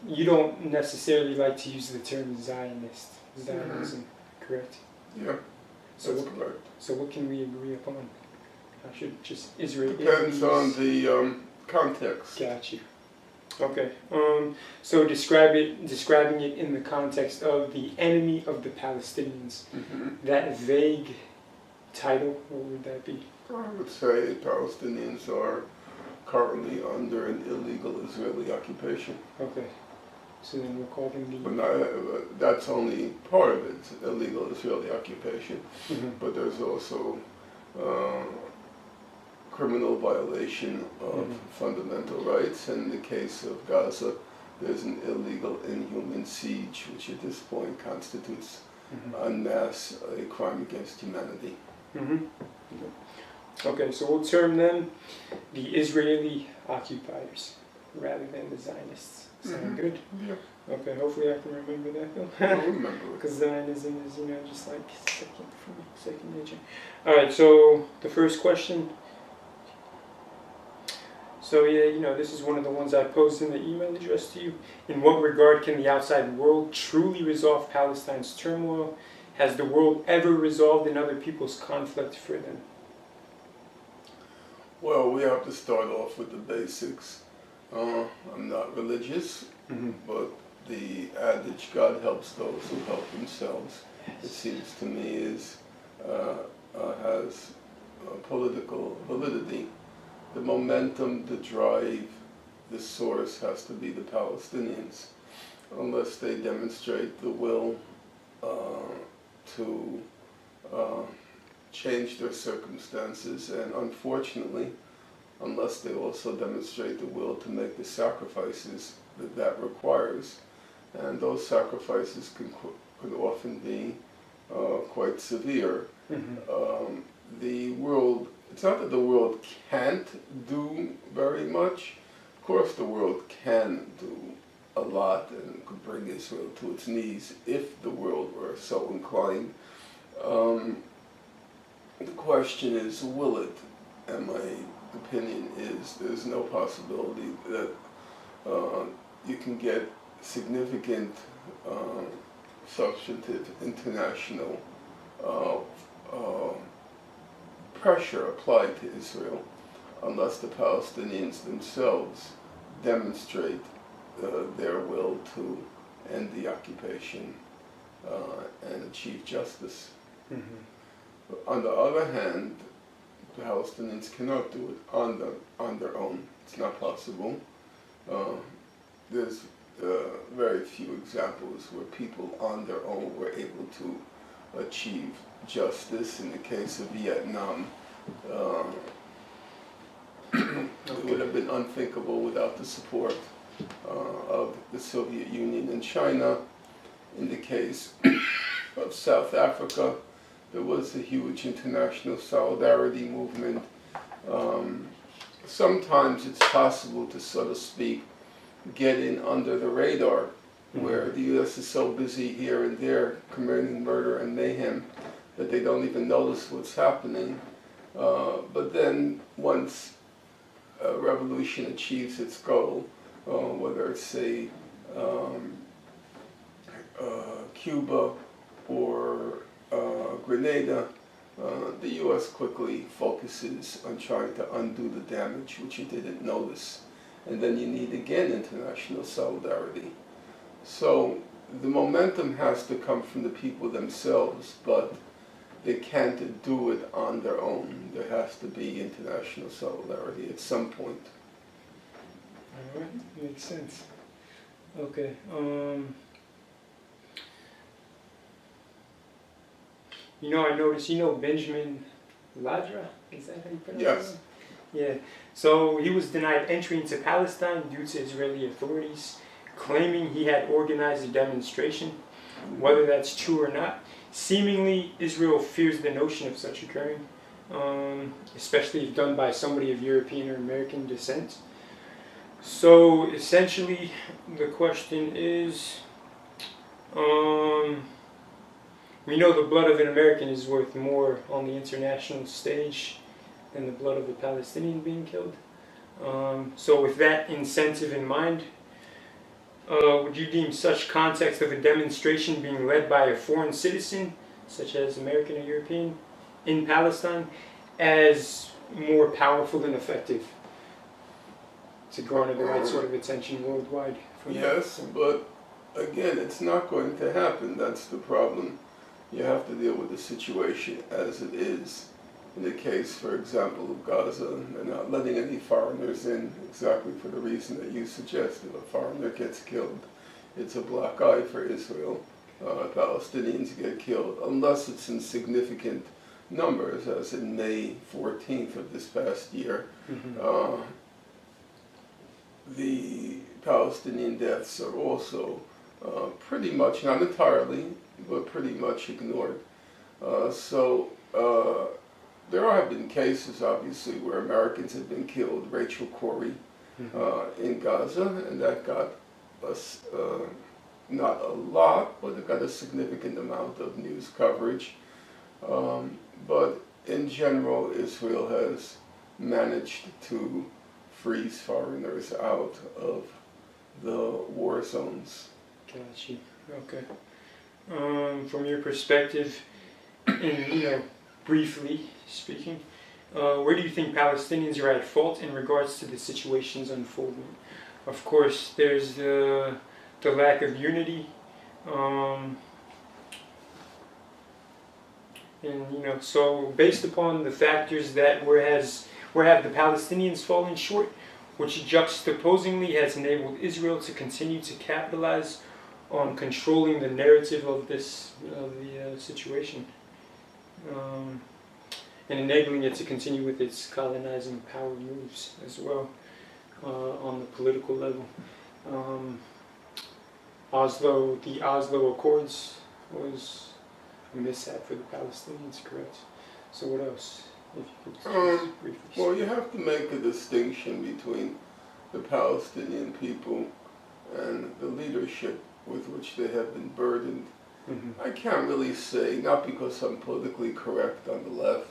you don't necessarily like to use the term Zionism, correct? Yeah, that's correct. So what can we agree upon? I should just Israel. Depends on the context. Got you. Okay. So describing it in the context of the enemy of the Palestinians. That vague title, what would that be? I would say Palestinians are currently under an illegal Israeli occupation. Okay. So then we'll call them the... But that's only part of it, illegal Israeli occupation. But there's also criminal violation of fundamental rights. And in the case of Gaza, there's an illegal inhuman siege, which at this point constitutes en masse a crime against humanity. Okay, so we'll term them the Israeli occupiers rather than the Zionists. Sound good? Yeah. Okay, hopefully I can remember that, Bill. I'll remember it. Because Zionism is, just like second nature. Alright, so the first question. So yeah, this is one of the ones I posed in the email address to you. In what regard can the outside world truly resolve Palestine's turmoil? Has the world ever resolved in other people's conflict for them? Well, we have to start off with the basics. I'm not religious, but the adage, God helps those who help themselves, it seems to me has political validity. The momentum, the drive, the source has to be the Palestinians, unless they demonstrate the will to change their circumstances, and unfortunately, unless they also demonstrate the will to make the sacrifices that requires, and those sacrifices could often be quite severe. The world, it's not that the world can't do very much. Of course the world can do a lot and could bring Israel to its knees if the world were so inclined. The question is, will it? And my opinion is there's no possibility that you can get significant substantive international pressure applied to Israel unless the Palestinians themselves demonstrate their will to end the occupation and achieve justice. On the other hand, the Palestinians cannot do it on their own. It's not possible. There's very few examples where people on their own were able to achieve justice. In the case of Vietnam, it would have been unthinkable without the support of the Soviet Union and China. In the case of South Africa, there was a huge international solidarity movement. Sometimes it's possible to, so to speak, get in under the radar, where the U.S. is so busy here and there committing murder and mayhem that they don't even notice what's happening. But then once a revolution achieves its goal, whether it's, say, Cuba or Grenada, the U.S. quickly focuses on trying to undo the damage which you didn't notice. And then you need, again, international solidarity. So the momentum has to come from the people themselves, but they can't do it on their own. There has to be international solidarity at some point. All right, makes sense. Okay. I noticed, Benjamin Ladra? Is that how you pronounce it? Yes. Yeah. So he was denied entry into Palestine due to Israeli authorities claiming he had organized a demonstration. Whether that's true or not, seemingly Israel fears the notion of such occurring, especially if done by somebody of European or American descent. So essentially, the question is, we know the blood of an American is worth more on the international stage than the blood of a Palestinian being killed. So with that incentive in mind, Would you deem such context of a demonstration being led by a foreign citizen, such as American or European, in Palestine, as more powerful and effective to garner the right sort of attention worldwide? Yes, but again, it's not going to happen. That's the problem. You have to deal with the situation as it is. In the case, for example, of Gaza, they're not letting any foreigners in exactly for the reason that you suggested. If a foreigner gets killed, it's a black eye for Israel. Palestinians get killed, unless it's in significant numbers, as in May 14th of this past year. The Palestinian deaths are also pretty much, not entirely, but pretty much ignored. There have been cases, obviously, where Americans have been killed. Rachel Corrie in Gaza, and that got us not a lot, but it got a significant amount of news coverage. But in general, Israel has managed to freeze foreigners out of the war zones. Got you. Okay. From your perspective, and briefly speaking, where do you think Palestinians are at fault in regards to the situation's unfoldment? Of course, there's the lack of unity, and so based upon the factors that where have the Palestinians fallen short, which juxtaposingly has enabled Israel to continue to capitalize on controlling the narrative of the situation, and enabling it to continue with its colonizing power moves as well on the political level. The Oslo Accords was a mishap for the Palestinians, correct? So what else? If you could just briefly well, you have to make a distinction between the Palestinian people and the leadership with which they have been burdened. I can't really say, not because I'm politically correct on the left,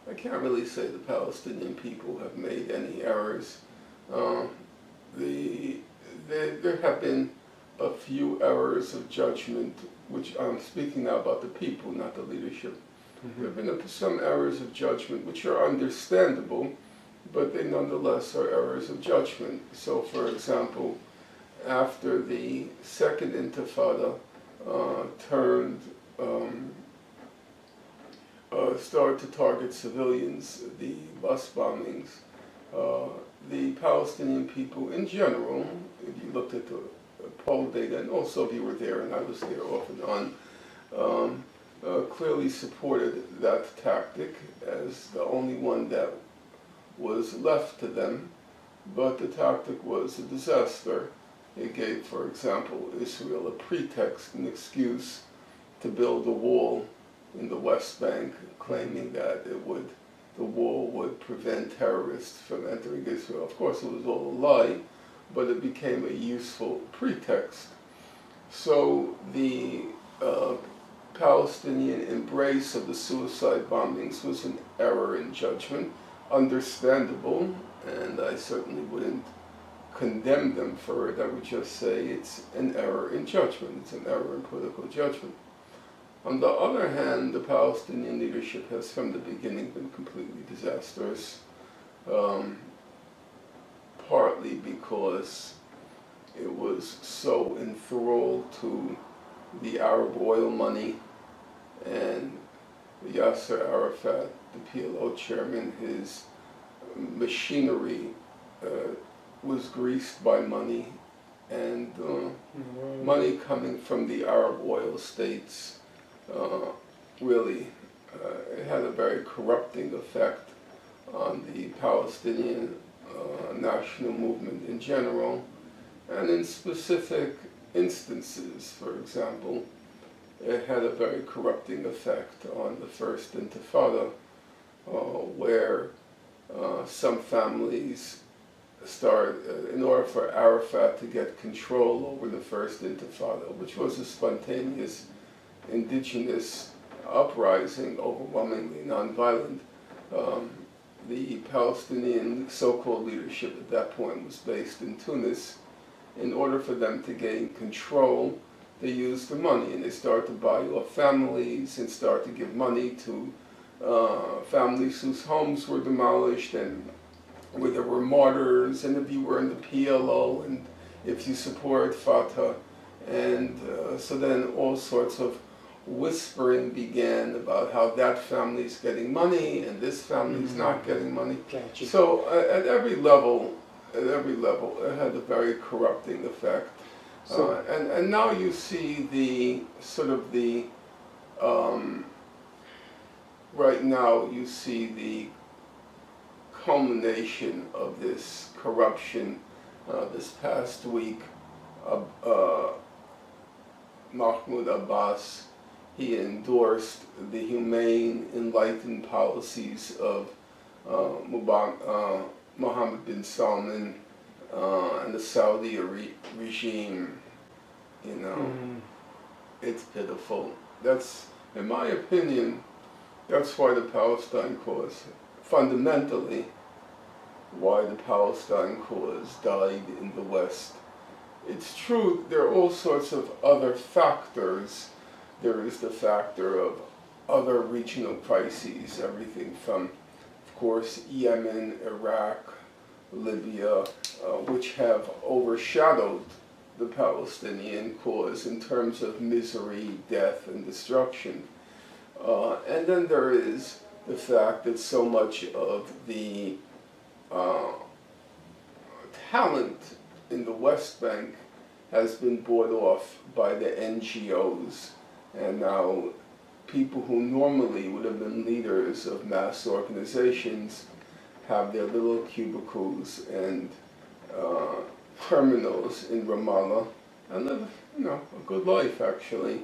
I can't really say the Palestinian people have made any errors. There have been a few errors of judgment, which I'm speaking now about the people, not the leadership. There have been some errors of judgment which are understandable, but they nonetheless are errors of judgment. So, for example, after the Second Intifada started to target civilians, the bus bombings, the Palestinian people in general, if you looked at the poll data, and also if you were there, and I was there off and on, clearly supported that tactic as the only one that was left to them, but the tactic was a disaster. It gave, for example, Israel a pretext, an excuse to build a wall in the West Bank, claiming that the wall would prevent terrorists from entering Israel. Of course, it was all a lie, but it became a useful pretext. So the Palestinian embrace of the suicide bombings was an error in judgment, understandable, and I certainly wouldn't condemn them for it. I would just say it's an error in judgment. It's an error in political judgment. On the other hand, the Palestinian leadership has from the beginning been completely disastrous, partly because it was so enthralled to the Arab oil money, and Yasser Arafat, the PLO chairman, his machinery was greased by money, and money coming from the Arab oil states really it had a very corrupting effect on the Palestinian national movement in general, and in specific instances, for example, it had a very corrupting effect on the First Intifada, where some families started, in order for Arafat to get control over the First Intifada, which was a spontaneous indigenous uprising, overwhelmingly nonviolent. The Palestinian so-called leadership at that point was based in Tunis, in order for them to gain control, they use the money, and they start to buy off families and start to give money to families whose homes were demolished and where there were martyrs, and if you were in the PLO, and if you support Fatah. And so then all sorts of whispering began about how that family's getting money and this family's not getting money. Gotcha. So at every level, it had a very corrupting effect. So, And now you see the sort of the right now you see the culmination of this corruption. This past week, Mahmoud Abbas, he endorsed the humane, enlightened policies of Mohammed bin Salman and the Saudi regime. You know, it's pitiful. That's, in my opinion, that's why the Palestine cause, fundamentally, why the Palestine cause died in the West. It's true, there are all sorts of other factors. There is the factor of other regional crises, everything from, of course, Yemen, Iraq, Libya, which have overshadowed the Palestinian cause in terms of misery, death, and destruction. And then there is the fact that so much of the talent in the West Bank has been bought off by the NGOs, and now people who normally would have been leaders of mass organizations have their little cubicles and terminals in Ramallah and live, a good life actually.